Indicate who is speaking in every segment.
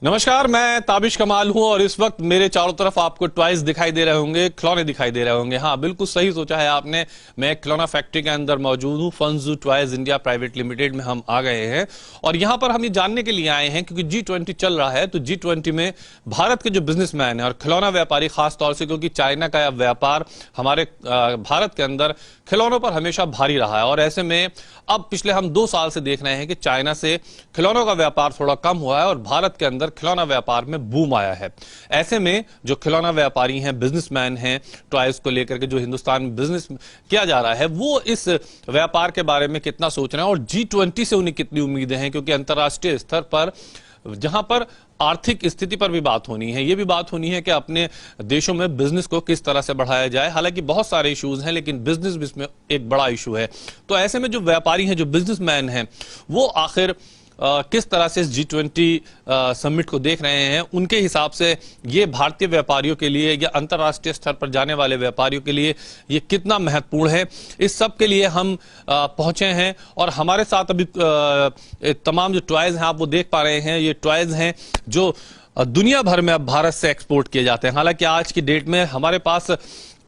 Speaker 1: नमस्कार, मैं ताबिश कमाल हूं और इस वक्त मेरे चारों तरफ आपको टॉयज दिखाई दे रहे होंगे, खिलौने दिखाई दे रहे होंगे। हाँ, बिल्कुल सही सोचा है आपने। मैं खिलौना फैक्ट्री के अंदर मौजूद हूं। फंजू टॉयज इंडिया प्राइवेट लिमिटेड में हम आ गए हैं और यहां पर हम ये जानने के लिए आए हैं क्योंकि G20 चल रहा है। तो G20 में भारत के जो बिजनेसमैन है और खिलौना व्यापारी, खासतौर से क्योंकि चाइना का व्यापार हमारे भारत के अंदर खिलौनों पर हमेशा भारी रहा है और ऐसे में अब पिछले हम 2 साल से देख रहे हैं कि चाइना से खिलौनों का व्यापार थोड़ा कम हुआ है और भारत के अंदर खिलौना व्यापार में बूम आया है। ऐसे में जो खिलौना व्यापारी हैं, बिजनेसमैन हैं, टॉयज को लेकर के जो हिंदुस्तान में बिजनेस किया जा रहा है, वो इस व्यापार के बारे में कितना सोच रहे हैं और G20 से उन्हें कितनी उम्मीदें हैं, क्योंकि अंतर्राष्ट्रीय स्तर पर जहां पर आर्थिक स्थिति पर भी बात होनी है, ये भी बात होनी है कि अपने देशों में बिजनेस को किस तरह से बढ़ाया जाए। हालांकि बहुत सारे इश्यूज हैं लेकिन बिजनेस भी इसमें एक बड़ा इशू है। तो ऐसे में जो व्यापारी हैं, जो बिजनेसमैन हैं, वो आखिर किस तरह से इस G20 समिट को देख रहे हैं, उनके हिसाब से ये भारतीय व्यापारियों के लिए या अंतर्राष्ट्रीय स्तर पर जाने वाले व्यापारियों के लिए ये कितना महत्वपूर्ण है, इस सब के लिए हम पहुंचे हैं। और हमारे साथ अभी तमाम जो टॉयज हैं आप वो देख पा रहे हैं, ये टॉयज हैं जो दुनिया भर में अब भारत से एक्सपोर्ट किए जाते हैं। हालांकि आज की डेट में हमारे पास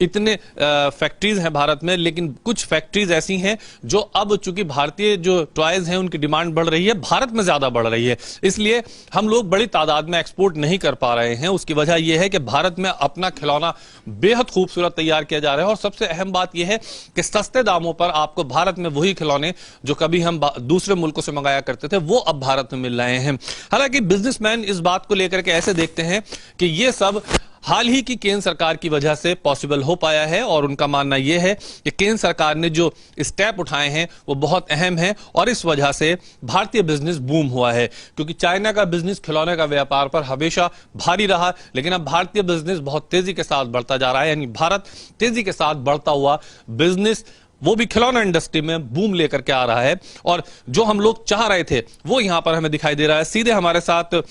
Speaker 1: इतने फैक्ट्रीज हैं भारत में, लेकिन कुछ फैक्ट्रीज ऐसी हैं जो अब चूंकि भारतीय जो टॉयज हैं उनकी डिमांड बढ़ रही है, भारत में ज्यादा बढ़ रही है, इसलिए हम लोग बड़ी तादाद में एक्सपोर्ट नहीं कर पा रहे हैं। उसकी वजह यह है कि भारत में अपना खिलौना बेहद खूबसूरत तैयार किया जा रहा है और सबसे अहम बात यह है कि सस्ते दामों पर आपको भारत में वही खिलौने जो कभी हम दूसरे मुल्कों से मंगाया करते थे वो अब भारत में मिल रहे हैं। हालांकि बिजनेसमैन इस बात को लेकर के ऐसे देखते हैं कि ये सब हाल ही की केंद्र सरकार की वजह से पॉसिबल हो पाया है और उनका मानना यह है कि केंद्र सरकार ने जो स्टेप उठाए हैं वो बहुत अहम है और इस वजह से भारतीय बिजनेस बूम हुआ है। क्योंकि चाइना का बिजनेस खिलौने का व्यापार पर हमेशा भारी रहा, लेकिन अब भारतीय बिजनेस बहुत तेजी के साथ बढ़ता जा रहा है। यानी भारत तेजी के साथ बढ़ता हुआ बिजनेस, वो भी खिलौना इंडस्ट्री में बूम लेकर के आ रहा है और जो हम लोग चाह रहे थे वो यहां पर हमें दिखाई दे रहा है। सीधे हमारे साथ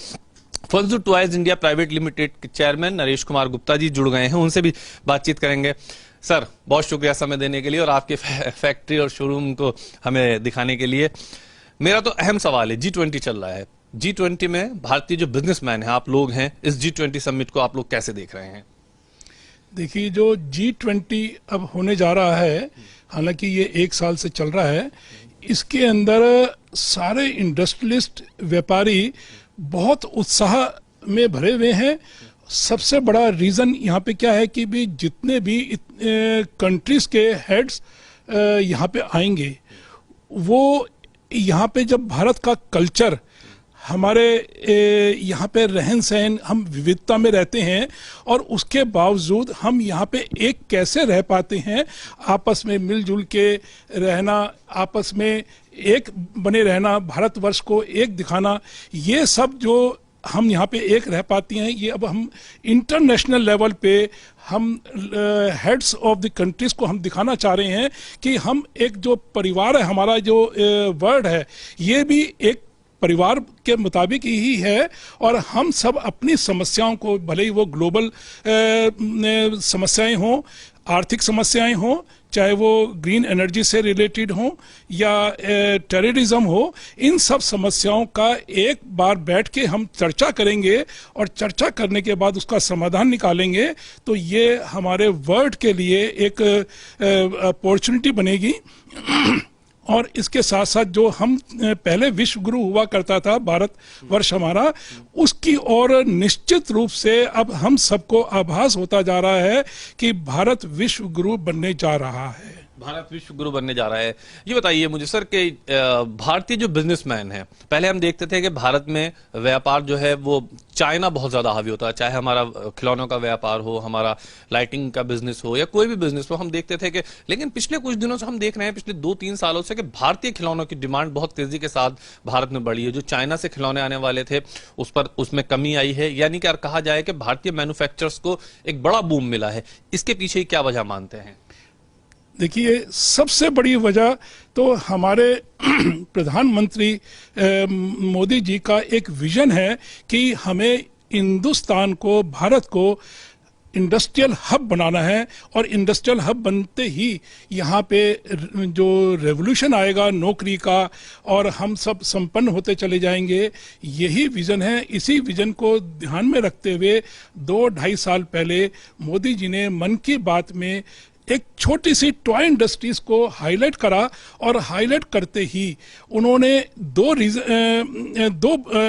Speaker 1: फंजू टॉयज इंडिया प्राइवेट लिमिटेड के चेयरमैन नरेश कुमार गुप्ता जी जुड़ गए हैं, उनसे भी बातचीत करेंगे। सर, बहुत शुक्रिया समय देने के लिए और आपके फैक्ट्री और शोरूम को हमें दिखाने के लिए। मेरा तो अहम सवाल है, G20 चल रहा है, G20 में भारतीय जो बिजनेसमैन हैं, आप लोग हैं, इस G20 समिट को आप लोग कैसे देख रहे हैं?
Speaker 2: देखिए, जो G20 अब होने जा रहा है, हालांकि ये 1 साल से चल रहा है, इसके अंदर सारे इंडस्ट्रियलिस्ट, व्यापारी बहुत उत्साह में भरे हुए हैं। सबसे बड़ा रीज़न यहाँ पे क्या है कि भी जितने भी कंट्रीज़ के हेड्स यहाँ पे आएंगे, वो यहाँ पे जब भारत का कल्चर, हमारे यहाँ पे रहन सहन, हम विविधता में रहते हैं और उसके बावजूद हम यहाँ पे एक कैसे रह पाते हैं, आपस में मिलजुल के रहना, आपस में एक बने रहना, भारतवर्ष को एक दिखाना, ये सब जो हम यहाँ पे एक रह पाती हैं, ये अब हम इंटरनेशनल लेवल पे हम हेड्स ऑफ द कंट्रीज को हम दिखाना चाह रहे हैं कि हम एक जो परिवार है, हमारा जो वर्ड है, ये भी एक परिवार के मुताबिक ही है और हम सब अपनी समस्याओं को, भले ही वो ग्लोबल समस्याएं हों, आर्थिक समस्याएं हों, चाहे वो ग्रीन एनर्जी से रिलेटेड हो या टेररिज्म हो, इन सब समस्याओं का एक बार बैठ के हम चर्चा करेंगे और चर्चा करने के बाद उसका समाधान निकालेंगे, तो ये हमारे वर्ल्ड के लिए एक अपॉर्चुनिटी बनेगी। और इसके साथ साथ जो हम पहले विश्व गुरु हुआ करता था भारत वर्ष हमारा, उसकी ओर निश्चित रूप से अब हम सबको आभास होता जा रहा है कि भारत विश्व गुरु बनने जा रहा है।
Speaker 1: भारत विश्व गुरु बनने जा रहा है। ये बताइए मुझे सर कि भारतीय जो बिजनेसमैन हैं, पहले हम देखते थे कि भारत में व्यापार जो है वो चाइना बहुत ज्यादा हावी होता है, चाहे हमारा खिलौनों का व्यापार हो, हमारा लाइटिंग का बिजनेस हो या कोई भी बिजनेस हो, हम देखते थे कि, लेकिन पिछले कुछ दिनों से हम देख रहे हैं, पिछले 2-3 सालों से, कि भारतीय खिलौनों की डिमांड बहुत तेजी के साथ भारत में बढ़ी है। जो चाइना से खिलौने आने वाले थे उसमें कमी आई है, यानी कि कहा जाए कि भारतीय मैन्युफैक्चरर्स को एक बड़ा बूम मिला है। इसके पीछे क्या वजह मानते हैं?
Speaker 2: देखिए, सबसे बड़ी वजह तो हमारे प्रधानमंत्री मोदी जी का एक विजन है कि हमें हिंदुस्तान को, भारत को इंडस्ट्रियल हब बनाना है, और इंडस्ट्रियल हब बनते ही यहाँ पे जो रेवोल्यूशन आएगा नौकरी का, और हम सब संपन्न होते चले जाएंगे, यही विजन है। इसी विजन को ध्यान में रखते हुए 2-2.5 साल पहले मोदी जी ने मन की बात में एक छोटी सी टॉय इंडस्ट्रीज को हाईलाइट करा, और हाईलाइट करते ही उन्होंने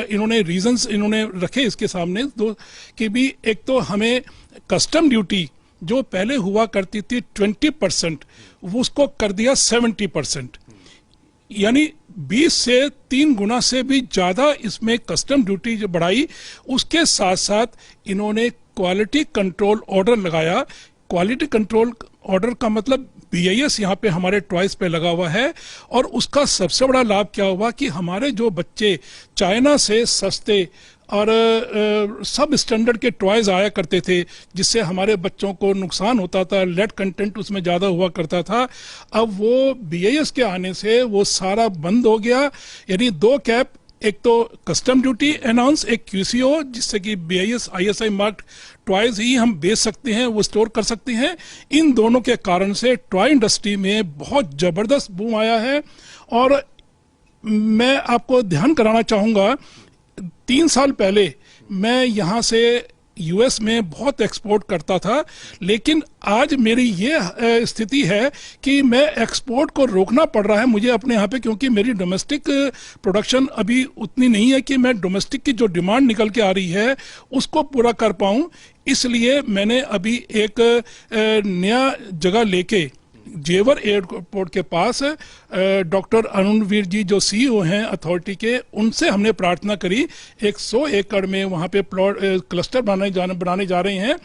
Speaker 2: इन्होंने रीजंस इन्होंने रखे इसके सामने दो, कि भी एक तो हमें कस्टम ड्यूटी जो पहले हुआ करती थी 20%, वो उसको कर दिया 70%, यानी 20 से 3 गुना से भी ज्यादा इसमें कस्टम ड्यूटी जो बढ़ाई। उसके साथ साथ इन्होंने क्वालिटी कंट्रोल ऑर्डर लगाया। क्वालिटी कंट्रोल ऑर्डर का मतलब BIS यहाँ पे हमारे टॉयज पे लगा हुआ है, और उसका सबसे बड़ा लाभ क्या हुआ कि हमारे जो बच्चे चाइना से सस्ते और सब स्टैंडर्ड के टॉयज आया करते थे, जिससे हमारे बच्चों को नुकसान होता था, लेड कंटेंट उसमें ज़्यादा हुआ करता था, अब वो BIS के आने से वो सारा बंद हो गया। यानी 2 कैप, एक तो कस्टम ड्यूटी अनाउंस, एक QCO, जिससे कि BIS ISI मार्क टॉयज ही हम बेच सकते हैं, वो स्टोर कर सकते हैं। इन दोनों के कारण से टॉय इंडस्ट्री में बहुत जबरदस्त बूम आया है। और मैं आपको ध्यान कराना चाहूँगा, 3 साल पहले मैं यहाँ से US में बहुत एक्सपोर्ट करता था, लेकिन आज मेरी ये स्थिति है कि मैं एक्सपोर्ट को रोकना पड़ रहा है मुझे अपने यहाँ पे, क्योंकि मेरी डोमेस्टिक प्रोडक्शन अभी उतनी नहीं है कि मैं डोमेस्टिक की जो डिमांड निकल के आ रही है उसको पूरा कर पाऊँ। इसलिए मैंने अभी एक नया जगह लेके जेवर एयरपोर्ट के पास डॉक्टर अरुणवीर जी जो CEO हैं अथॉरिटी के, उनसे हमने प्रार्थना करी 100 एकड़ में वहाँ पे प्लॉट क्लस्टर बनाने जा रहे हैं।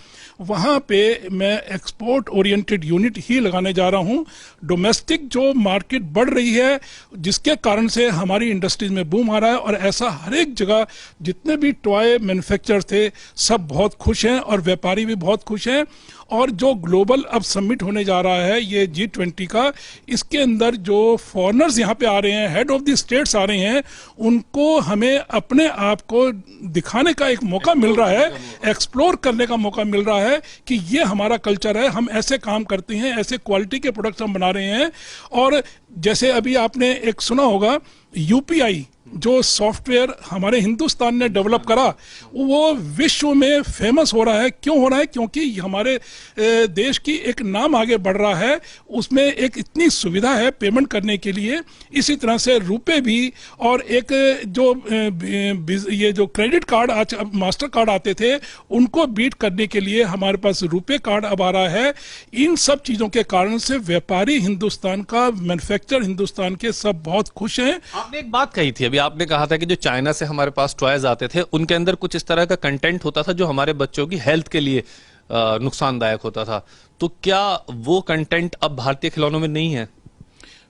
Speaker 2: वहाँ पे मैं एक्सपोर्ट ओरिएंटेड यूनिट ही लगाने जा रहा हूँ। डोमेस्टिक जो मार्केट बढ़ रही है, जिसके कारण से हमारी इंडस्ट्रीज में बूम आ रहा है, और ऐसा हर एक जगह जितने भी टॉय मैन्युफैक्चरर थे सब बहुत खुश हैं, और व्यापारी भी बहुत खुश हैं। और जो ग्लोबल अब समिट होने जा रहा है ये G20 का, इसके अंदर जो फॉरेनर्स यहाँ पे आ रहे हैं, हेड ऑफ द स्टेट्स आ रहे हैं, उनको हमें अपने आप को दिखाने का एक मौका मिल रहा है, एक्सप्लोर करने का मौका मिल रहा है कि ये हमारा कल्चर है, हम ऐसे काम करते हैं, ऐसे क्वालिटी के प्रोडक्ट्स हम बना रहे हैं। और जैसे अभी आपने एक सुना होगा UPI जो सॉफ्टवेयर हमारे हिंदुस्तान ने डेवलप करा, वो विश्व में फेमस हो रहा है। क्यों हो रहा है? क्योंकि हमारे देश की एक नाम आगे बढ़ रहा है, उसमें एक इतनी सुविधा है पेमेंट करने के लिए। इसी तरह से रुपए भी, और एक जो ये जो क्रेडिट कार्ड आज मास्टर कार्ड आते थे, उनको बीट करने के लिए हमारे पास रुपए कार्ड अब आ रहा है। इन सब चीज़ों के कारण से व्यापारी हिंदुस्तान का, मैन्युफैक्चर हिंदुस्तान के सब बहुत खुश हैं।
Speaker 1: आपने एक बात कही थी अभी, आपने कहा था कि जो चाइना से हमारे पास टॉयज आते थे उनके अंदर कुछ इस तरह का कंटेंट होता था जो हमारे बच्चों की हेल्थ के लिए नुकसानदायक होता था। तो क्या वो कंटेंट अब भारतीय खिलौनों में नहीं है?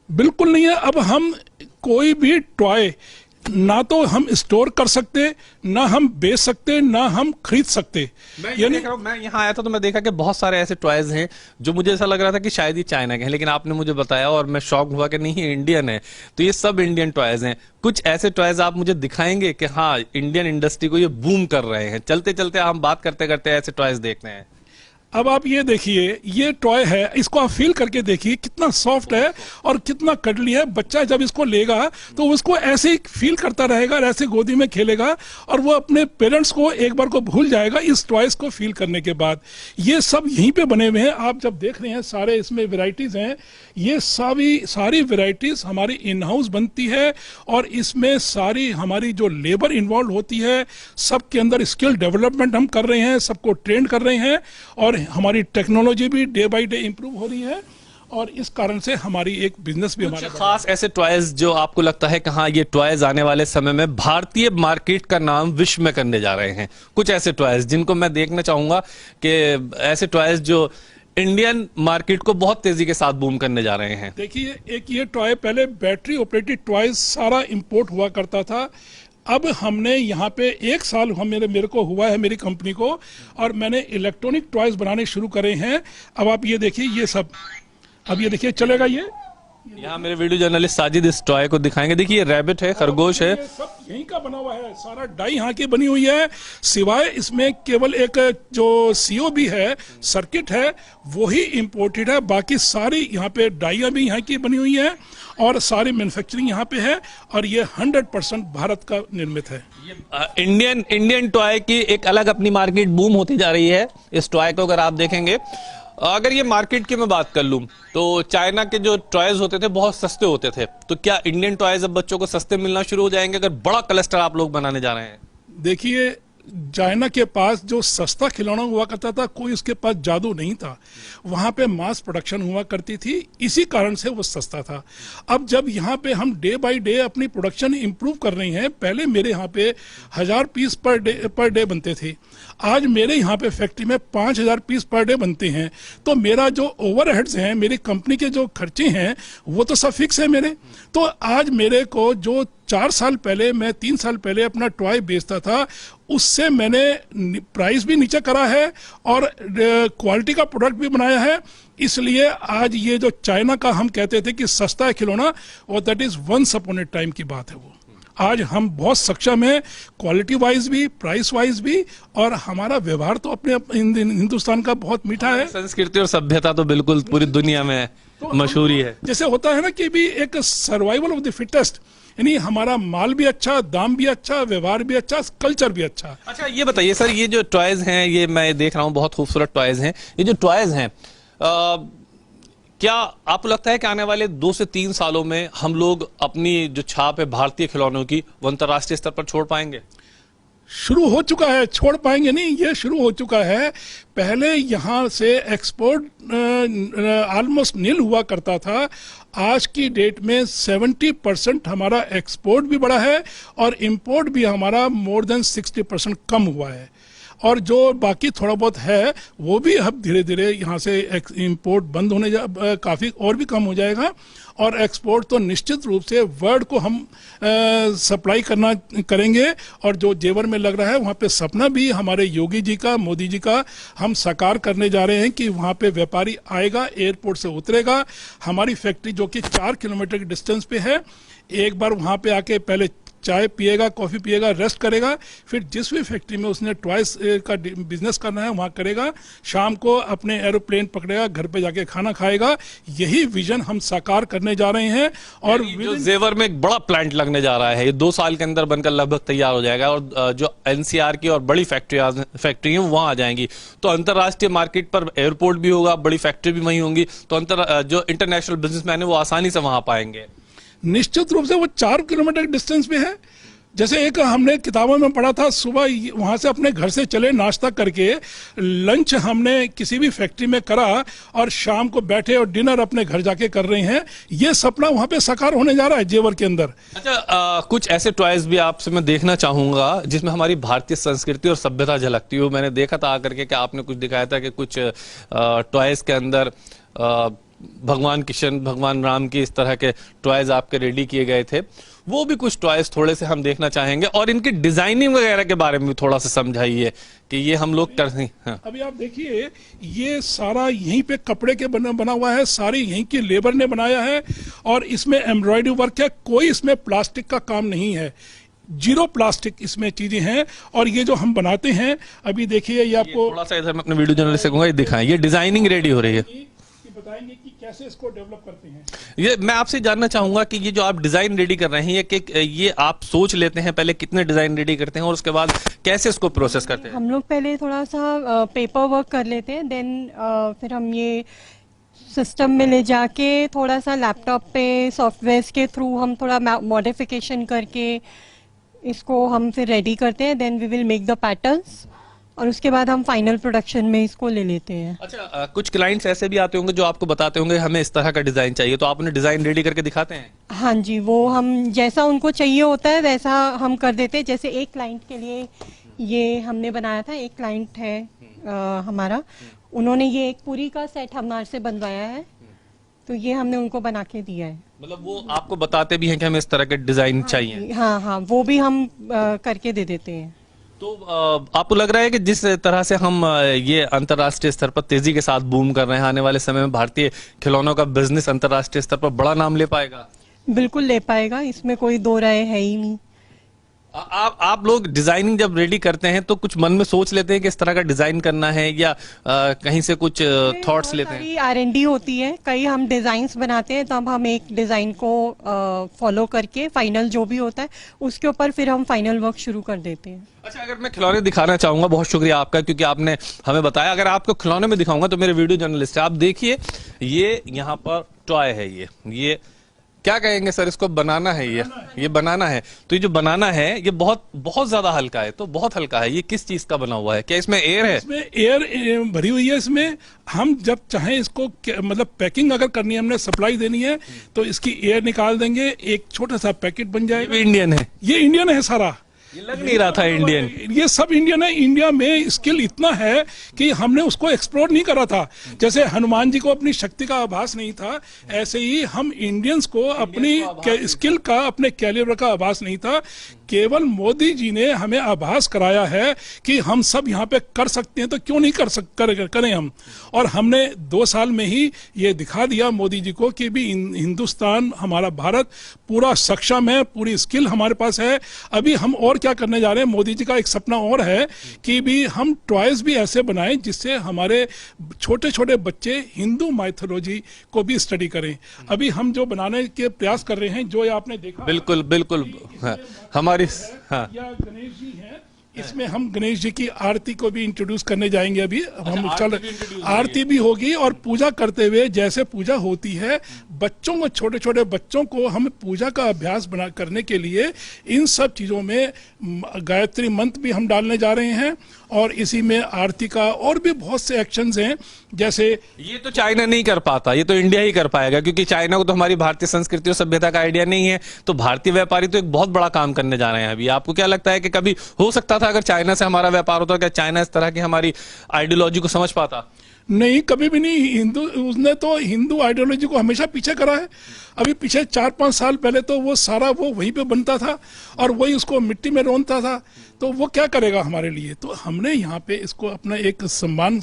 Speaker 2: बिल्कुल नहीं है। अब हम कोई भी टॉय ना तो हम स्टोर कर सकते, ना हम बेच सकते, ना हम खरीद सकते।
Speaker 1: मैं यहाँ आया था तो मैं देखा कि बहुत सारे ऐसे टॉयज हैं जो मुझे ऐसा लग रहा था कि शायद ही चाइना के हैं, लेकिन आपने मुझे बताया और मैं शॉक हुआ कि नहीं, ये इंडियन है। तो ये सब इंडियन टॉयज हैं। कुछ ऐसे टॉयज आप मुझे दिखाएंगे कि हाँ, इंडियन इंडस्ट्री को ये बूम कर रहे हैं? चलते चलते हम बात करते करते ऐसे टॉयज देख रहे हैं।
Speaker 2: अब आप ये देखिए, ये टॉय है, इसको आप फील करके देखिए कितना सॉफ्ट है और कितना कटली है। बच्चा जब इसको लेगा तो उसको ऐसे ही फील करता रहेगा और ऐसे गोदी में खेलेगा, और वो अपने पेरेंट्स को एक बार को भूल जाएगा इस टॉयज को फील करने के बाद। ये सब यहीं पे बने हुए हैं, आप जब देख रहे हैं सारे इसमें वेराइटीज हैं। ये सारी वेराइटीज हमारी इन हाउस बनती है, और इसमें सारी हमारी जो लेबर इन्वॉल्व होती है, सबके अंदर स्किल डेवलपमेंट हम कर रहे हैं, सबको ट्रेन कर रहे हैं, और हमारी टेक्नोलॉजी भी डे बाय डे इंप्रूव हो रही है। और इस कारण से हमारी एक बिजनेस भी हमारा
Speaker 1: खास ऐसे टॉयज जो आपको लगता है कि हाँ, ये टॉयज आने वाले समय में भारतीय मार्केट का नाम विश्व में करने जा रहे हैं? कुछ ऐसे टॉयज जिनको मैं देखना चाहूंगा कि ऐसे टॉयज जो इंडियन मार्केट को बहुत तेजी के साथ बूम करने जा रहे हैं।
Speaker 2: देखिए, एक ये टॉय, पहले बैटरी ऑपरेटेड टॉयज सारा इंपोर्ट हुआ करता था। अब हमने यहाँ पे 1 साल मेरे को हुआ है, मेरी कंपनी को, और मैंने इलेक्ट्रॉनिक टॉयज बनाने शुरू करे हैं। अब आप ये देखिए, ये सब, अब ये देखिए चलेगा, ये
Speaker 1: यहाँ मेरे वीडियो जर्नलिस्ट साजिद इस टॉय को दिखाएंगे। देखिए ये रैबिट है, खरगोश है।
Speaker 2: ये सब यहीं का बना हुआ है, सारा डाई यहाँ की बनी हुई है, सिवाय इसमें केवल एक जो सीओबी है, सर्किट है, वही इंपोर्टेड है। बाकी सारी यहाँ पे डाइयाँ भी यहाँ की बनी हुई है और सारी मैन्युफैक्चरिंग यहाँ पे है और ये 100% भारत का निर्मित है।
Speaker 1: इंडियन टॉय की एक अलग अपनी मार्केट बूम होती जा रही है। इस टॉय को अगर आप देखेंगे, अगर ये मार्केट की मैं बात कर लूं तो चाइना के जो टॉयज होते थे बहुत सस्ते होते थे, तो क्या इंडियन टॉयज अब बच्चों को सस्ते मिलना शुरू हो जाएंगे अगर बड़ा क्लस्टर आप लोग बनाने जा रहे हैं?
Speaker 2: देखिए, चाइना के पास जो सस्ता खिलौना हुआ करता था, कोई उसके पास जादू नहीं था। वहां पे मास प्रोडक्शन हुआ करती थी, इसी कारण से वो सस्ता था। अब जब यहाँ पे हम डे बाय डे अपनी प्रोडक्शन इंप्रूव कर रहे हैं, पहले मेरे यहाँ पे 1000 पीस पर डे बनते थे, आज मेरे यहाँ पे फैक्ट्री में 5000 पीस पर डे बनते हैं। तो मेरा जो ओवरहेड्स हैं, मेरी कंपनी के जो खर्चे हैं, वो तो सब फिक्स है मेरे। तो आज मेरे को जो 4 साल पहले, मैं 3 साल पहले अपना टॉय बेचता था, उससे मैंने प्राइस भी नीचे करा है और क्वालिटी का प्रोडक्ट भी बनाया है। इसलिए आज ये जो चाइना का हम कहते थे कि सस्ता है खिलौना, और that is once upon a time की बात है। वो आज हम बहुत सक्षम हैं, क्वालिटी वाइज भी, प्राइस वाइज भी, और हमारा व्यवहार तो अपने हिंदुस्तान का बहुत मीठा है।
Speaker 1: संस्कृति और सभ्यता तो बिल्कुल पूरी दुनिया में
Speaker 2: तो
Speaker 1: मशहूरी है।
Speaker 2: जैसे होता है ना कि भी एक सर्वाइवल ऑफ द फिटेस्ट, यानी हमारा माल भी अच्छा, दाम भी अच्छा, व्यवहार भी अच्छा, कल्चर भी अच्छा।
Speaker 1: अच्छा ये बताइए सर, ये जो टॉयज हैं, ये मैं देख रहा हूँ बहुत खूबसूरत टॉयज हैं। ये जो टॉयज हैं, क्या आपको लगता है कि आने वाले 2 से 3 सालों में हम लोग अपनी जो छाप है भारतीय खिलौनों की, वो अंतर्राष्ट्रीय स्तर पर छोड़ पाएंगे?
Speaker 2: शुरू हो चुका है, छोड़ पाएंगे नहीं, ये शुरू हो चुका है। पहले यहाँ से एक्सपोर्ट ऑलमोस्ट नील हुआ करता था। आज की डेट में 70% हमारा एक्सपोर्ट भी बढ़ा है और इंपोर्ट भी हमारा मोर देन 60% कम हुआ है। और जो बाकी थोड़ा बहुत है, वो भी अब धीरे धीरे यहाँ से इंपोर्ट बंद होने काफ़ी और भी कम हो जाएगा। और एक्सपोर्ट तो निश्चित रूप से वर्ल्ड को हम सप्लाई करेंगे। और जो जेवर में लग रहा है, वहाँ पे सपना भी हमारे योगी जी का, मोदी जी का हम साकार करने जा रहे हैं कि वहाँ पे व्यापारी आएगा, एयरपोर्ट से उतरेगा, हमारी फैक्ट्री जो कि 4 किलोमीटर के डिस्टेंस पे है, एक बार वहाँ पे आके पहले चाय पिएगा, कॉफ़ी पिएगा, रेस्ट करेगा, फिर जिस भी फैक्ट्री में उसने टॉयज का बिजनेस करना है वहाँ करेगा, शाम को अपने एरोप्लेन पकड़ेगा, घर पे जाके खाना खाएगा। यही विजन हम साकार करने जा रहे हैं। और
Speaker 1: जो जेवर में एक बड़ा प्लांट लगने जा रहा है, ये 2 साल के अंदर बनकर लगभग तैयार हो जाएगा और जो एनसीआर की और बड़ी फैक्ट्री वहाँ आ जाएंगी, तो अंतर्राष्ट्रीय मार्केट पर एयरपोर्ट भी होगा, बड़ी फैक्ट्री भी वहीं होंगी, तो जो इंटरनेशनल बिजनेसमैन है वो आसानी से वहाँ पाएंगे।
Speaker 2: निश्चित रूप से वो 4 किलोमीटर डिस्टेंस पे है। जैसे एक हमने किताबों में पढ़ा था, सुबह वहाँ से अपने घर से चले नाश्ता करके, लंच हमने किसी भी फैक्ट्री में करा और शाम को बैठे और डिनर अपने घर जाके कर रहे हैं। ये सपना वहाँ पे साकार होने जा रहा है जेवर के अंदर।
Speaker 1: अच्छा, कुछ ऐसे टॉयज भी आपसे मैं देखना चाहूंगा जिसमें हमारी भारतीय संस्कृति और सभ्यता झलकती हो। मैंने देखा था आकर के कि आपने कुछ दिखाया था कि कुछ टॉयज के अंदर भगवान कृष्ण, भगवान राम की इस तरह के टॉयज आपके रेडी किए गए थे। वो भी कुछ टॉयज थोड़े से हम देखना चाहेंगे और इनकी डिजाइनिंग वगैरह के बारे में भी थोड़ा सा समझाइए कि ये हम लोग कर रहे हैं।
Speaker 2: अभी आप देखिए, ये सारा यहीं पे कपड़े के बना हुआ है, सारी यहीं की लेबर ने बनाया है और इसमें एम्ब्रॉयडरी वर्क है, कोई इसमें प्लास्टिक का काम नहीं है, 0 प्लास्टिक इसमें चीजें हैं। और ये जो हम बनाते हैं, अभी देखिए, ये आपको
Speaker 1: थोड़ा सा इधर मैं अपने वीडियो जर्नलिस्ट से कहूंगा, ये दिखाएं, ये डिजाइनिंग रेडी हो रही है,
Speaker 2: बताएंगे कि कैसे इसको डेवलप करते हैं।
Speaker 1: ये मैं आपसे जानना चाहूंगा कि ये जो आप डिजाइन रेडी कर रहे हैं, ये आप सोच लेते हैं पहले कितने डिजाइन रेडी करते हैं और उसके बाद कैसे इसको प्रोसेस करते हैं?
Speaker 3: हम लोग पहले थोड़ा सा पेपर वर्क कर लेते हैं, देन फिर हम ये सिस्टम में ले जाके थोड़ा सा लैपटॉप पे सॉफ्टवेयर के थ्रू हम थोड़ा मॉडिफिकेशन करके इसको हम फिर रेडी करते हैं। Then we will make the patterns और उसके बाद हम फाइनल प्रोडक्शन में इसको ले लेते हैं।
Speaker 1: अच्छा, कुछ क्लाइंट्स ऐसे भी आते होंगे जो आपको बताते होंगे हमें इस तरह का डिजाइन चाहिए, तो आप उन्हें डिजाइन रेडी करके दिखाते हैं?
Speaker 3: हाँ जी, वो हम जैसा उनको चाहिए होता है वैसा हम कर देते हैं। जैसे एक क्लाइंट के लिए ये हमने बनाया था, एक क्लाइंट है हमारा, उन्होंने ये एक पूरी का सेट हमारे से बनवाया है, तो ये हमने उनको बना के दिया है।
Speaker 1: मतलब वो आपको बताते भी हैं कि हमें इस तरह के डिजाइन चाहिए?
Speaker 3: हाँ हाँ, वो भी हम करके दे देते हैं।
Speaker 1: तो आपको लग रहा है कि जिस तरह से हम ये अंतर्राष्ट्रीय स्तर पर तेजी के साथ बूम कर रहे हैं, आने वाले समय में भारतीय खिलौनों का बिजनेस अंतर्राष्ट्रीय स्तर पर बड़ा नाम ले पाएगा?
Speaker 3: बिल्कुल ले पाएगा, इसमें कोई दो राय है ही नहीं।
Speaker 1: आप लोग डिजाइनिंग जब रेडी करते हैं तो कुछ मन में सोच लेते हैं कि इस तरह का डिजाइन करना है, या कहीं से कुछ थॉट्स लेते हैं?
Speaker 3: R&D होती है, कई हम डिजाइन्स बनाते हैं, तब हम एक डिजाइन को फॉलो करके फाइनल जो भी होता है उसके ऊपर फिर हम फाइनल वर्क शुरू कर देते हैं।
Speaker 1: अच्छा, अगर मैं खिलौने दिखाना चाहूंगा, बहुत शुक्रिया आपका क्योंकि आपने हमें बताया। अगर आपको खिलौने में दिखाऊंगा तो मेरे वीडियो जर्नलिस्ट है, आप देखिए ये यहाँ पर टॉय है, ये क्या कहेंगे सर, इसको बनाना है, ये बनाना है। तो ये जो बनाना है ये बहुत बहुत ज्यादा हल्का है, तो बहुत हल्का है। ये किस चीज का बना हुआ है? क्या इसमें एयर है?
Speaker 2: इसमें एयर भरी हुई है। इसमें हम जब चाहें इसको मतलब पैकिंग अगर करनी है, हमने सप्लाई देनी है तो इसकी एयर निकाल देंगे, एक छोटा सा पैकेट बन जाएगा।
Speaker 1: ये इंडियन है?
Speaker 2: ये इंडियन है सारा,
Speaker 1: ये लग नहीं रहा था इंडियन।
Speaker 2: ये सब इंडियन है। इंडिया में स्किल इतना है कि हमने उसको एक्सप्लोर नहीं करा था। जैसे हनुमान जी को अपनी शक्ति का आभास नहीं था, ऐसे ही हम इंडियंस को अपनी स्किल का, अपने कैलिबर का आभास नहीं था। केवल मोदी जी ने हमें आभास कराया है कि हम सब यहाँ पे कर सकते हैं, तो क्यों नहीं करें हम। और हमने 2 साल में ही ये दिखा दिया मोदी जी को कि भी हिंदुस्तान, हमारा भारत पूरा सक्षम है, पूरी स्किल हमारे पास है। अभी हम और क्या करने जा रहे हैं, मोदी जी का एक सपना और है कि भी हम टॉयज भी ऐसे बनाएं जिससे हमारे छोटे छोटे बच्चे हिंदू माइथोलॉजी को भी स्टडी करें। अभी हम जो बनाने के प्रयास कर रहे हैं, जो आपने देखा,
Speaker 1: बिल्कुल बिल्कुल, हाँ, हमारी, हाँ,
Speaker 2: या गणेश जी हैं, इसमें हम गणेश जी की आरती को भी इंट्रोड्यूस करने जाएंगे। अभी हम आरती भी होगी, और पूजा करते हुए जैसे पूजा होती है, बच्चों को, छोटे छोटे बच्चों को हम पूजा का अभ्यास करने के लिए इन सब चीजों में गायत्री मंत्र भी हम डालने जा रहे हैं, और इसी में आरती का और भी बहुत से एक्शंस हैं। जैसे
Speaker 1: ये तो चाइना नहीं कर पाता, ये तो इंडिया ही कर पाएगा, क्योंकि चाइना को तो हमारी भारतीय संस्कृति और सभ्यता का आइडिया नहीं है। तो भारतीय व्यापारी तो एक बहुत बड़ा काम करने जा रहे हैं अभी। आपको क्या लगता है कि कभी हो सकता था अगर चाइना से हमारा व्यापार होता, क्या चाइना इस तरह की हमारी आइडियोलॉजी को समझ पाता?
Speaker 2: नहीं, कभी भी नहीं। उसने तो हिंदू आइडियोलॉजी को हमेशा पीछे करा है। अभी पीछे 4-5 साल पहले तो वो सारा वो वहीं पे बनता था और वही उसको मिट्टी में रोनता था, तो वो क्या करेगा हमारे लिए। तो हमने यहाँ पे इसको अपना एक सम्मान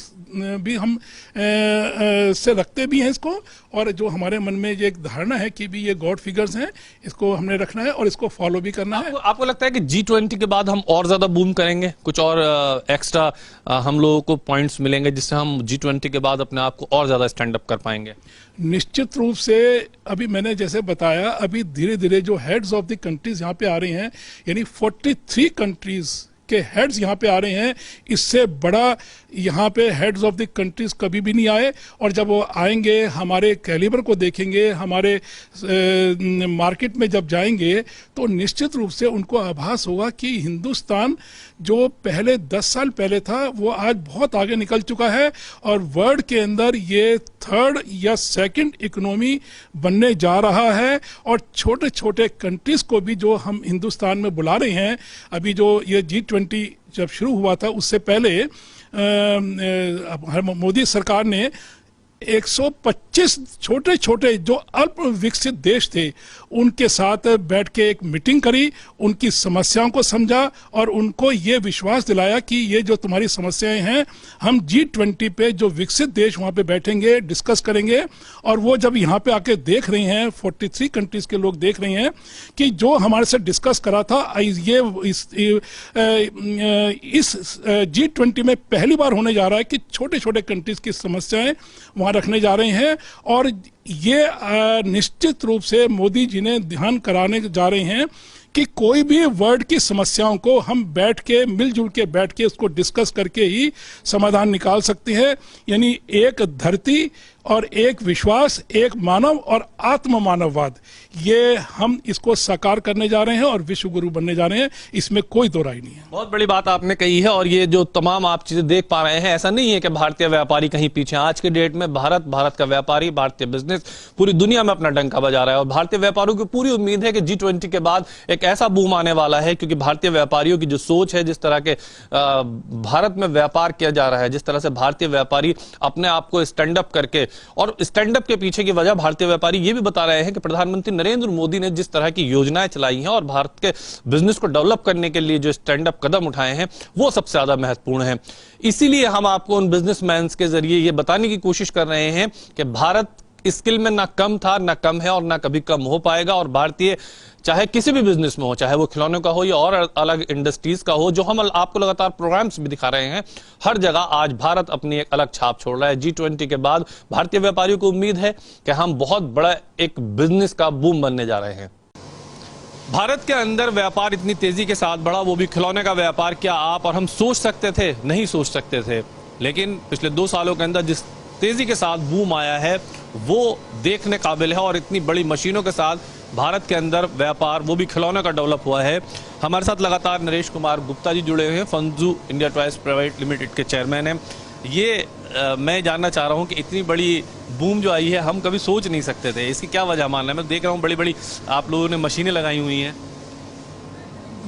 Speaker 2: भी हम से रखते भी हैं इसको, और जो हमारे मन में ये एक धारणा है कि भी ये गॉड फिगर्स हैं, इसको हमने रखना है और इसको फॉलो भी करना है।
Speaker 1: आपको लगता है कि G20 के बाद हम और ज्यादा बूम करेंगे, कुछ और एक्स्ट्रा हम लोगों को पॉइंट्स मिलेंगे जिससे हम G20 के बाद अपने आप को और ज्यादा स्टैंड अप कर पाएंगे?
Speaker 2: निश्चित रूप से। अभी मैंने जैसे बताया, अभी धीरे धीरे जो हेड्स ऑफ द कंट्रीज यहाँ पे आ रहे हैं, यानी 43 कंट्रीज के हेड्स यहाँ पे आ रहे हैं। इससे बड़ा यहाँ पे हेड्स ऑफ द कंट्रीज कभी भी नहीं आए, और जब वो आएंगे, हमारे कैलिबर को देखेंगे, हमारे मार्केट में जब जाएंगे, तो निश्चित रूप से उनको आभास होगा कि हिंदुस्तान जो पहले 10 साल पहले था वो आज बहुत आगे निकल चुका है, और वर्ल्ड के अंदर ये 3rd या 2nd इकोनॉमी बनने जा रहा है। और छोटे छोटे कंट्रीज को भी जो हम हिंदुस्तान में बुला रहे हैं, अभी जो ये G20 जब शुरू हुआ था उससे पहले मोदी सरकार ने 125 छोटे छोटे जो अल्प विकसित देश थे उनके साथ बैठ के एक मीटिंग करी, उनकी समस्याओं को समझा और उनको ये विश्वास दिलाया कि ये जो तुम्हारी समस्याएं हैं, हम G20 पे जो विकसित देश वहाँ पे बैठेंगे, डिस्कस करेंगे। और वो जब यहाँ पे आके देख रहे हैं, 43 कंट्रीज के लोग देख रहे हैं कि जो हमारे से डिस्कस करा था, ये इस G20 में पहली बार होने जा रहा है कि छोटे छोटे कंट्रीज की समस्याएं वहाँ रखने जा रहे हैं। और ये निश्चित रूप से मोदी जी ने ध्यान कराने जा रहे हैं कि कोई भी वर्ल्ड की समस्याओं को हम बैठ के, मिलजुल के बैठ के उसको डिस्कस करके ही समाधान निकाल सकते हैं। यानी एक धरती और एक विश्वास, एक मानव और आत्म मानववाद, ये हम इसको साकार करने जा रहे हैं और विश्व गुरु बनने जा रहे हैं, इसमें कोई दो राय नहीं है।
Speaker 1: बहुत बड़ी बात आपने कही है। और ये जो तमाम आप चीजें देख पा रहे हैं, ऐसा नहीं है कि भारतीय व्यापारी कहीं पीछे। आज के डेट में भारत का व्यापारी, भारतीय बिजनेस पूरी दुनिया में अपना डंका बजा रहा है, और भारतीय व्यापारियों की पूरी उम्मीद है कि G20 के बाद एक ऐसा बूम आने वाला है, क्योंकि भारतीय व्यापारियों की जो सोच है, जिस तरह के भारत में व्यापार किया जा रहा है, जिस तरह से भारतीय व्यापारी अपने आप को स्टैंड अप करके, और स्टैंड अप के पीछे की वजह भारतीय व्यापारी ये भी बता रहे हैं कि प्रधानमंत्री नरेंद्र मोदी ने जिस तरह की योजनाएं चलाई हैं और भारत के बिजनेस को डेवलप करने के लिए जो स्टैंड अप कदम उठाए हैं, वो सबसे ज्यादा महत्वपूर्ण है। इसीलिए हम आपको उन बिजनेसमैन के जरिए ये बताने की कोशिश कर रहे हैं कि भारत स्किल में ना कम था, ना कम है और ना कभी कम हो पाएगा। और भारतीय चाहे किसी भी बिजनेस में हो, चाहे वो खिलौनों का हो या और अलग इंडस्ट्रीज का हो, जो हम आपको लगातार प्रोग्राम्स भी दिखा रहे हैं, हर जगह आज भारत अपनी एक अलग छाप छोड़ रहा है। G20 के बाद भारतीय व्यापारियों को उम्मीद है कि हम बहुत बड़ा एक बिजनेस का बूम बनने जा रहे हैं। भारत के अंदर व्यापार इतनी तेजी के साथ बढ़ा, वो भी खिलौने का व्यापार, क्या आप और हम सोच सकते थे? नहीं सोच सकते थे। लेकिन पिछले 2 सालों के अंदर जिस तेजी के साथ बूम आया है वो देखने काबिल है, और इतनी बड़ी मशीनों के साथ भारत के अंदर व्यापार, वो भी खिलौने का डेवलप हुआ है। हमारे साथ लगातार नरेश कुमार गुप्ता जी जुड़े हुए हैं, फंजू इंडिया टॉयज प्राइवेट लिमिटेड के चेयरमैन हैं। ये मैं जानना चाह रहा हूं कि इतनी बड़ी बूम जो आई है, हम कभी सोच नहीं सकते थे, इसकी क्या वजह मानना है? मैं देख रहा हूं बड़ी बड़ी आप लोगों ने मशीनें लगाई हुई हैं।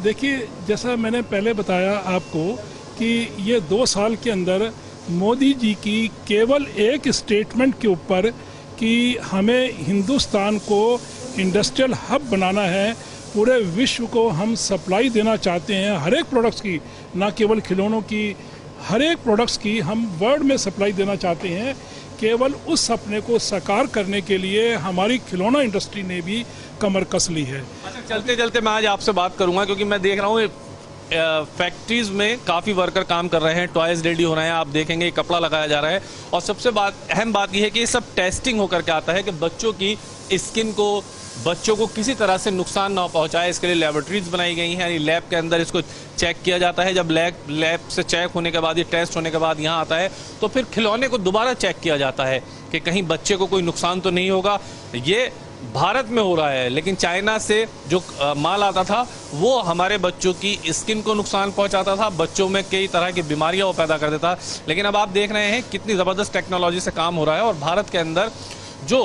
Speaker 2: देखिए, जैसा मैंने पहले बताया आपको कि ये 2 साल के अंदर मोदी जी की केवल एक स्टेटमेंट के ऊपर कि हमें हिंदुस्तान को इंडस्ट्रियल हब बनाना है, पूरे विश्व को हम सप्लाई देना चाहते हैं हर एक प्रोडक्ट्स की, ना केवल खिलौनों की, हर एक प्रोडक्ट्स की हम वर्ल्ड में सप्लाई देना चाहते हैं। केवल उस सपने को साकार करने के लिए हमारी खिलौना इंडस्ट्री ने भी कमर कस ली है।
Speaker 1: अच्छा, चलते चलते मैं आज आपसे बात करूंगा, क्योंकि मैं देख रहा हूँ फैक्ट्रीज में काफ़ी वर्कर काम कर रहे हैं, टॉयज रेडी हो रहे हैं, आप देखेंगे कपड़ा लगाया जा रहा है। और सबसे अहम बात यह है कि ये सब टेस्टिंग होकर के आता है कि बच्चों की स्किन को, बच्चों को किसी तरह से नुकसान ना पहुंचाए। इसके लिए लैबोरेटरीज बनाई गई हैं, यानी लैब के अंदर इसको चेक किया जाता है। जब लैब से चेक होने के बाद, ये टेस्ट होने के बाद यहाँ आता है, तो फिर खिलौने को दोबारा चेक किया जाता है कि कहीं बच्चे को कोई नुकसान तो नहीं होगा। ये भारत में हो रहा है, लेकिन चाइना से जो माल आता था वो हमारे बच्चों की स्किन को नुकसान पहुंचाता था, बच्चों में कई तरह की बीमारियां वो पैदा कर देता। लेकिन अब आप देख रहे हैं कितनी ज़बरदस्त टेक्नोलॉजी से काम हो रहा है, और भारत के अंदर जो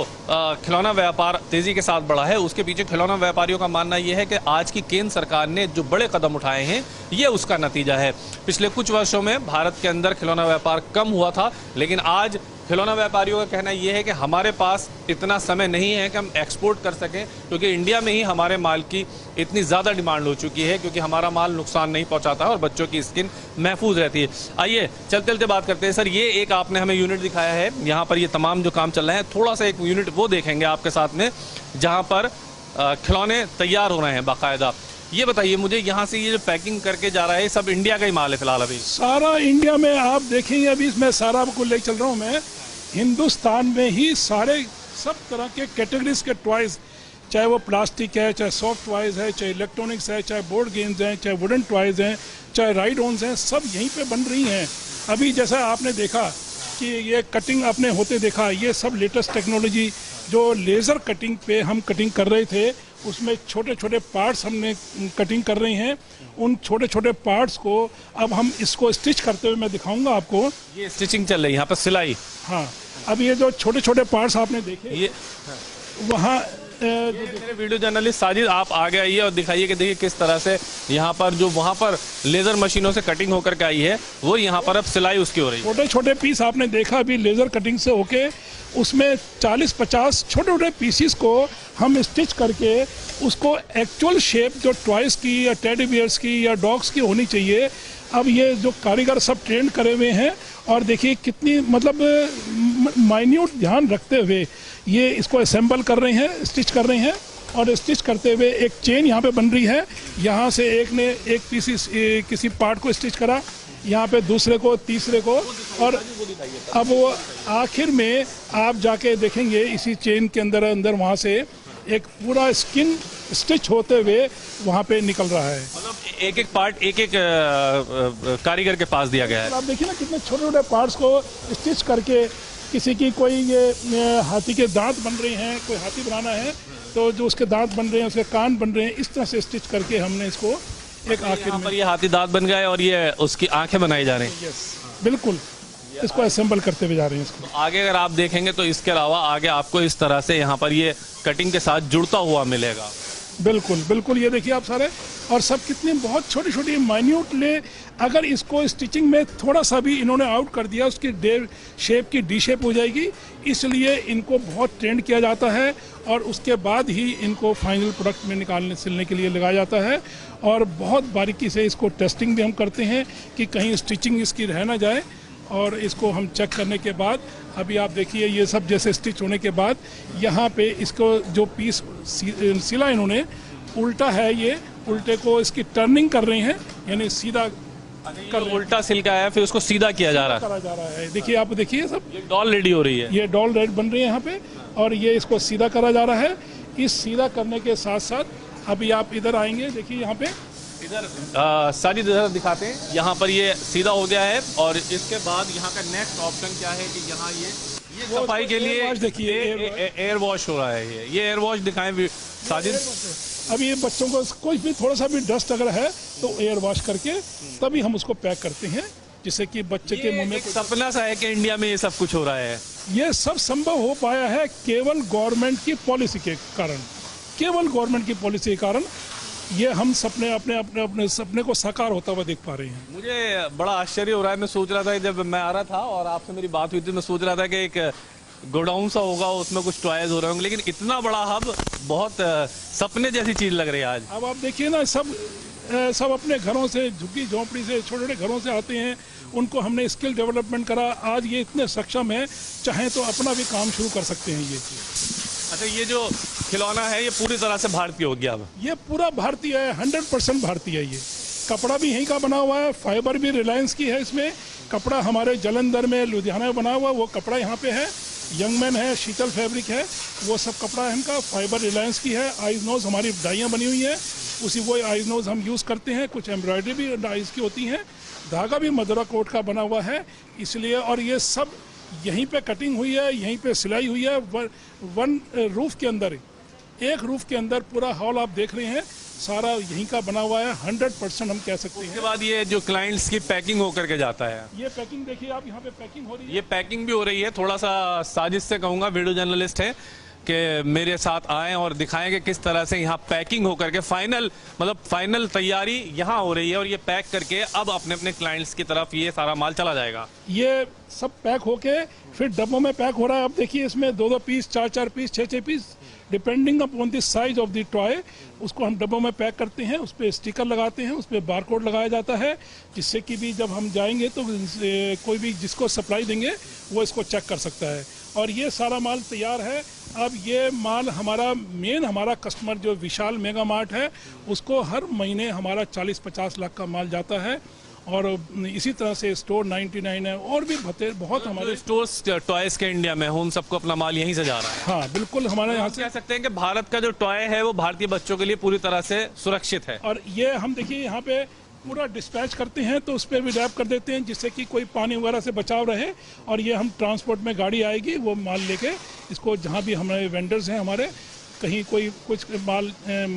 Speaker 1: खिलौना व्यापार तेजी के साथ बढ़ा है, उसके पीछे खिलौना व्यापारियों का मानना यह है कि आज की केंद्र सरकार ने जो बड़े कदम उठाए हैं, ये उसका नतीजा है। पिछले कुछ वर्षों में भारत के अंदर खिलौना व्यापार कम हुआ था, लेकिन आज खिलौना व्यापारियों का कहना यह है कि हमारे पास इतना समय नहीं है कि हम एक्सपोर्ट कर सकें, क्योंकि इंडिया में ही हमारे माल की इतनी ज़्यादा डिमांड हो चुकी है, क्योंकि हमारा माल नुकसान नहीं पहुंचाता है और बच्चों की स्किन महफूज रहती है। आइए चलते चलते बात करते हैं। सर, ये एक आपने हमें यूनिट दिखाया है, यहाँ पर ये तमाम जो काम चल रहे हैं, थोड़ा सा एक यूनिट वो देखेंगे आपके साथ में, जहाँ पर खिलौने तैयार हो रहे हैं बाकायदा। ये बताइए मुझे, यहाँ से ये जो पैकिंग करके जा रहा है, सब इंडिया का ही माल है फिलहाल? अभी सारा
Speaker 2: इंडिया में आप देखेंगे, अभी मैं सारा आपको ले चल रहा हूँ। मैं हिंदुस्तान में ही सारे सब तरह के कैटेगरीज के टॉयज, चाहे वो प्लास्टिक है, चाहे सॉफ्ट टॉयज है, चाहे इलेक्ट्रॉनिक्स है, चाहे बोर्ड गेम्स हैं, चाहे वुडन टॉयज हैं, चाहे राइड ऑन्स हैं, सब यहीं पे बन रही हैं। अभी जैसा आपने देखा कि ये कटिंग आपने होते देखा, ये सब लेटेस्ट टेक्नोलॉजी, जो लेज़र कटिंग पे हम कटिंग कर रहे थे, उसमें छोटे छोटे पार्ट्स हमने कटिंग कर रहे हैं। उन छोटे छोटे पार्ट्स को अब हम इसको स्टिच करते हुए मैं दिखाऊंगा आपको।
Speaker 1: ये स्टिचिंग चल रही है यहाँ पर, सिलाई।
Speaker 2: हाँ, अब ये जो छोटे छोटे पार्ट्स आपने देखे, ये वहाँ
Speaker 1: मेरे वीडियो जर्नलिस्ट साजिद, आप आगे आइए और दिखाइए कि देखिए किस तरह से यहाँ पर जो वहाँ पर लेजर मशीनों से कटिंग होकर के आई है, वो यहाँ पर अब सिलाई उसकी हो रही है।
Speaker 2: छोटे छोटे पीस आपने देखा अभी लेजर कटिंग से होके, उसमें 40-50 छोटे छोटे पीसीस को हम स्टिच करके उसको एक्चुअल शेप जो टॉयज की या टेडी बियर्स की या डॉग्स की होनी चाहिए, अब ये जो कारीगर सब ट्रेंड करे हुए हैं, और देखिए कितनी मतलब माइन्यूट ध्यान रखते हुए ये इसको असेंबल कर रहे हैं, स्टिच कर रहे हैं। और स्टिच करते हुए एक चेन यहाँ पे बन रही है, यहाँ से एक ने एक पीस किसी पार्ट को स्टिच करा, यहाँ पे दूसरे को, तीसरे को, और अब वो आखिर में आप जाके देखेंगे इसी चेन के अंदर वहाँ से एक पूरा स्किन स्टिच होते हुए वहाँ पे निकल रहा है।
Speaker 1: मतलब एक एक पार्ट एक एक कारीगर के पास दिया गया है।
Speaker 2: आप देखिए ना कितने छोटे छोटे पार्ट्स को स्टिच करके, किसी की कोई ये हाथी के दांत बन रहे हैं, कोई हाथी बनाना है तो जो उसके दांत बन रहे हैं, उसके कान बन रहे हैं, इस तरह से स्टिच करके हमने इसको एक आखिर में,
Speaker 1: ये हाथी दांत बन गए और ये उसकी आंखें बनाई जा रही हैं।
Speaker 2: यस, बिल्कुल, इसको असेंबल करते हुए जा रहे हैं इसको।
Speaker 1: तो आगे अगर आप देखेंगे तो इसके अलावा आगे आपको इस तरह से यहाँ पर ये कटिंग के साथ जुड़ता हुआ मिलेगा।
Speaker 2: बिल्कुल बिल्कुल, ये देखिए आप सारे, और सब कितने बहुत छोटी छोटी माइन्यूट ले, अगर इसको स्टिचिंग में थोड़ा सा भी इन्होंने आउट कर दिया उसकी शेप की डी शेप हो जाएगी, इसलिए इनको बहुत ट्रेंड किया जाता है और उसके बाद ही इनको फाइनल प्रोडक्ट में निकालने सिलने के लिए लगाया जाता है। और बहुत बारीकी से इसको टेस्टिंग भी हम करते हैं कि कहीं स्टिचिंग इसकी रह ना जाए, और इसको हम चेक करने के बाद अभी आप देखिए ये सब जैसे स्टिच होने के बाद यहाँ पे इसको जो पीस सिला इन्होंने उल्टा है, ये उल्टे को इसकी टर्निंग कर रहे हैं, यानी सीधा
Speaker 1: कर उल्टा सिल का है, फिर उसको सीधा किया जा रहा
Speaker 2: करा जा रहा है। देखिए आप देखिए सब
Speaker 1: है, डॉल रेडी हो रही है।
Speaker 2: ये डॉल रेड बन रही है यहाँ पे, और ये इसको सीधा करा जा रहा है। इस सीधा करने के साथ साथ अभी आप इधर आएंगे, देखिए यहाँ पे
Speaker 1: इधर सारी इधर दिखाते हैं। यहाँ पर ये सीधा हो गया है और इसके बाद यहाँ का नेक्स्ट ऑप्शन क्या है कि यहाँ ये सफाई के लिए
Speaker 2: देखिए
Speaker 1: एयर वॉश हो रहा है। ये एयर वॉश दिखाएं साजिद।
Speaker 2: अभी ये बच्चों को कोई भी थोड़ा सा भी डस्ट अगर है तो एयर वॉश करके तभी हम उसको पैक करते हैं, जिससे कि बच्चे के मुंह में
Speaker 1: सपना सा है कि इंडिया में ये सब कुछ हो रहा है।
Speaker 2: ये सब संभव हो पाया है केवल गवर्नमेंट की पॉलिसी के कारण, केवल गवर्नमेंट की पॉलिसी के कारण ये हम सपने अपने सपने को साकार होता हुआ देख पा रहे हैं।
Speaker 1: मुझे बड़ा आश्चर्य हो रहा है। मैं सोच रहा था जब मैं आ रहा था और आपसे मेरी बात हुई थी, मैं सोच रहा था कि एक गोडाउन सा होगा, उसमें कुछ टॉयज हो रहे होंगे, लेकिन इतना बड़ा हब, बहुत सपने जैसी चीज लग रही है आज।
Speaker 2: अब आप देखिए ना, सब अपने घरों से, झुग्गी झोंपड़ी से, छोटे छोटे घरों से आते हैं, उनको हमने स्किल डेवलपमेंट करा, आज ये इतने सक्षम है, चाहे तो अपना भी काम शुरू कर सकते हैं ये चीज़।
Speaker 1: अच्छा, ये जो खिलौना है ये पूरी तरह से भारतीय हो गया अब?
Speaker 2: ये पूरा भारतीय है, 100% भारतीय है। ये कपड़ा भी यहीं का बना हुआ है, फाइबर भी रिलायंस की है इसमें, कपड़ा हमारे जालंधर में, लुधियाना में बना हुआ, वो कपड़ा यहाँ पे है, यंगमैन है, शीतल फैब्रिक है, वो सब कपड़ा है इनका, फाइबर रिलायंस की है। आइज नोज हमारी डाइयाँ बनी हुई हैं, उसी वो आइज नोज हम यूज़ करते हैं। कुछ एम्ब्रॉयडरी भी डाइज की होती हैं, धागा भी मदुरा कोट का बना हुआ है, इसलिए। और ये सब यहीं पे कटिंग हुई है, यहीं पे सिलाई हुई है। वन रूफ के अंदर, एक रूफ के अंदर पूरा हॉल आप देख रहे हैं, सारा यहीं का बना हुआ है, 100% हम कह सकते हैं।
Speaker 1: उसके बाद ये जो क्लाइंट्स की पैकिंग होकर के जाता है,
Speaker 2: ये पैकिंग देखिए आप, यहाँ पे पैकिंग हो रही है,
Speaker 1: ये पैकिंग भी हो रही है। थोड़ा सा साजिद से कहूँगा, वीडियो जर्नलिस्ट है, कि मेरे साथ आएँ और दिखाएं कि किस तरह से यहाँ पैकिंग होकर के फाइनल तैयारी यहाँ हो रही है, और ये पैक करके अब अपने अपने क्लाइंट्स की तरफ ये सारा माल चला जाएगा।
Speaker 2: ये सब पैक होके फिर डब्बों में पैक हो रहा है। अब देखिए इसमें 2-2 piece, 4-4 piece, 6-6 piece, depending upon the size of the toy, उसको हम डब्बों में पैक करते हैं, उस पर स्टिकर लगाते हैं, उस पर बारकोड लगाया जाता है, जिससे कि भी जब हम जाएंगे तो कोई भी जिसको सप्लाई देंगे वो इसको चेक कर सकता है। और ये सारा माल तैयार है। अब ये माल हमारा कस्टमर जो विशाल मेगा मार्ट है, उसको हर महीने हमारा 40-50 लाख का माल जाता है, और इसी तरह से स्टोर 99 है, और भी बहुत हमारे
Speaker 1: स्टोर्स टॉयज के इंडिया में, उन सबको अपना माल यहीं से जा रहा है।
Speaker 2: हाँ बिल्कुल, हमारे यहाँ से
Speaker 1: कह सकते हैं कि भारत का जो टॉय है वो भारतीय बच्चों के लिए पूरी तरह से सुरक्षित है।
Speaker 2: और ये हम देखिए यहाँ पे पूरा डिस्पैच करते हैं, तो उस पर भी रैप कर देते हैं, जिससे कि कोई पानी वगैरह से बचाव रहे। और ये हम ट्रांसपोर्ट में गाड़ी आएगी, वो माल लेके इसको, जहाँ भी हमारे वेंडर्स हैं हमारे, कहीं कुछ माल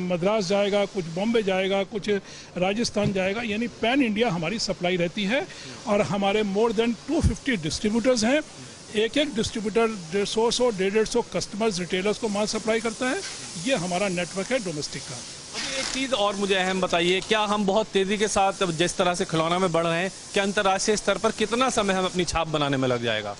Speaker 2: मद्रास जाएगा, कुछ बॉम्बे जाएगा, कुछ राजस्थान जाएगा, यानी पैन इंडिया हमारी सप्लाई रहती है। और हमारे मोर देन 250 डिस्ट्रीब्यूटर्स हैं, एक डिस्ट्रीब्यूटर 150-150 कस्टमर्स, रिटेलर्स को माल सप्लाई करता है। ये हमारा नेटवर्क है डोमेस्टिक का।
Speaker 1: एक चीज़ और मुझे अहम बताइए, क्या हम बहुत तेज़ी के साथ जिस तरह से खिलौना में बढ़ रहे हैं, क्या अंतर्राष्ट्रीय स्तर पर कितना समय हम अपनी छाप बनाने में लग जाएगा?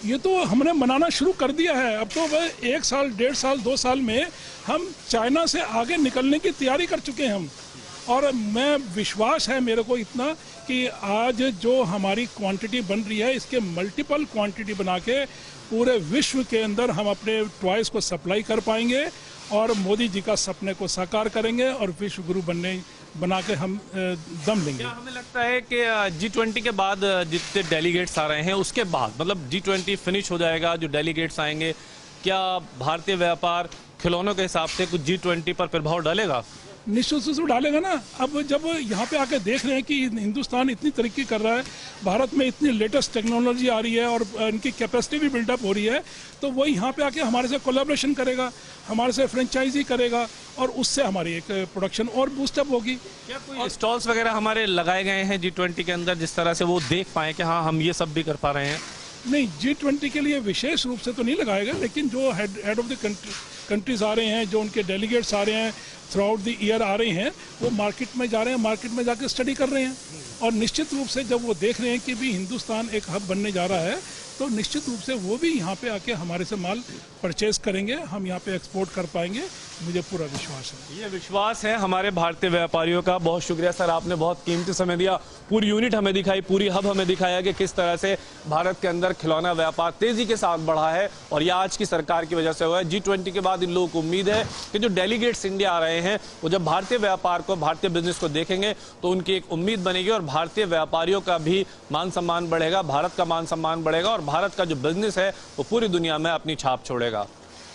Speaker 2: ये तो हमने बनाना शुरू कर दिया है। अब तो 1 साल, 1.5 साल, 2 साल में हम चाइना से आगे निकलने की तैयारी कर चुके हैं हम। और मैं विश्वास है मेरे को इतना कि आज जो हमारी क्वांटिटी बन रही है, इसके मल्टीपल क्वांटिटी बना के पूरे विश्व के अंदर हम अपने टॉयज़ को सप्लाई कर पाएंगे, और मोदी जी का सपने को साकार करेंगे, और विश्व गुरु बना के हम दम लेंगे।
Speaker 1: क्या हमें लगता है कि G20 के बाद जितने डेलीगेट्स आ रहे हैं, उसके बाद मतलब G20 फिनिश हो जाएगा, जो डेलीगेट्स आएंगे, क्या भारतीय व्यापार खिलौनों के हिसाब से कुछ G20 पर प्रभाव डालेगा?
Speaker 2: निश्चित रूप से डालेगा ना। अब जब यहाँ पे आके देख रहे हैं कि हिंदुस्तान इतनी तरक्की कर रहा है, भारत में इतनी लेटेस्ट टेक्नोलॉजी आ रही है, और इनकी कैपेसिटी भी बिल्डअप हो रही है, तो वो यहाँ पे आके हमारे से कोलैबोरेशन करेगा, हमारे से फ्रेंचाइजी करेगा, और उससे हमारी एक प्रोडक्शन और बूस्टअप होगी।
Speaker 1: क्या कोई स्टॉल्स वगैरह हमारे लगाए गए हैं G20 के अंदर, जिस तरह से वो देख पाए कि हाँ हम ये सब भी कर पा रहे हैं?
Speaker 2: नहीं, G20 के लिए विशेष रूप से तो नहीं लगाएगा, लेकिन जो हेड ऑफ द कंट्रीज आ रहे हैं, जो उनके डेलीगेट्स आ रहे हैं, थ्रू आउट द ईयर आ रहे हैं, वो मार्केट में जा रहे हैं, मार्केट में जाकर स्टडी कर रहे हैं। और निश्चित रूप से जब वो देख रहे हैं कि भी हिंदुस्तान एक हब बनने जा रहा है, तो निश्चित रूप से वो भी यहाँ पे आके हमारे से माल परचेज करेंगे, हम यहाँ पे एक्सपोर्ट कर पाएंगे, मुझे पूरा विश्वास है।
Speaker 4: ये विश्वास है हमारे भारतीय व्यापारियों का। बहुत शुक्रिया सर, आपने बहुत कीमती समय दिया, पूरी यूनिट हमें दिखाई, पूरी हब हमें दिखाया कि किस तरह से भारत के अंदर खिलौना व्यापार तेजी के साथ बढ़ा है और ये आज की सरकार की वजह से हुआ है। G20 के बाद इन लोगों को उम्मीद है कि जो डेलीगेट्स इंडिया आ रहे हैं वो जब भारतीय व्यापार को, भारतीय बिजनेस को देखेंगे तो उनकी एक उम्मीद बनेगी और भारतीय व्यापारियों का भी मान सम्मान बढ़ेगा, भारत का मान सम्मान बढ़ेगा और भारत का जो बिजनेस है वो पूरी दुनिया में अपनी छाप छोड़ेगा।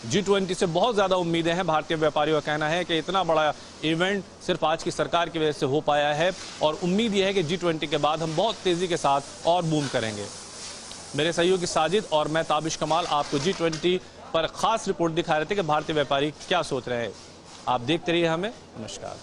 Speaker 4: G20 से बहुत ज़्यादा उम्मीदें हैं। भारतीय व्यापारियों का कहना है कि इतना बड़ा इवेंट सिर्फ आज की सरकार की वजह से हो पाया है और उम्मीद यह है कि G20 के बाद हम बहुत तेज़ी के साथ और बूम करेंगे। मेरे सहयोगी साजिद और मैं ताबिश कमाल आपको G20 पर खास रिपोर्ट दिखा रहे थे कि भारतीय व्यापारी क्या सोच रहे हैं। आप देखते रहिए हमें। नमस्कार।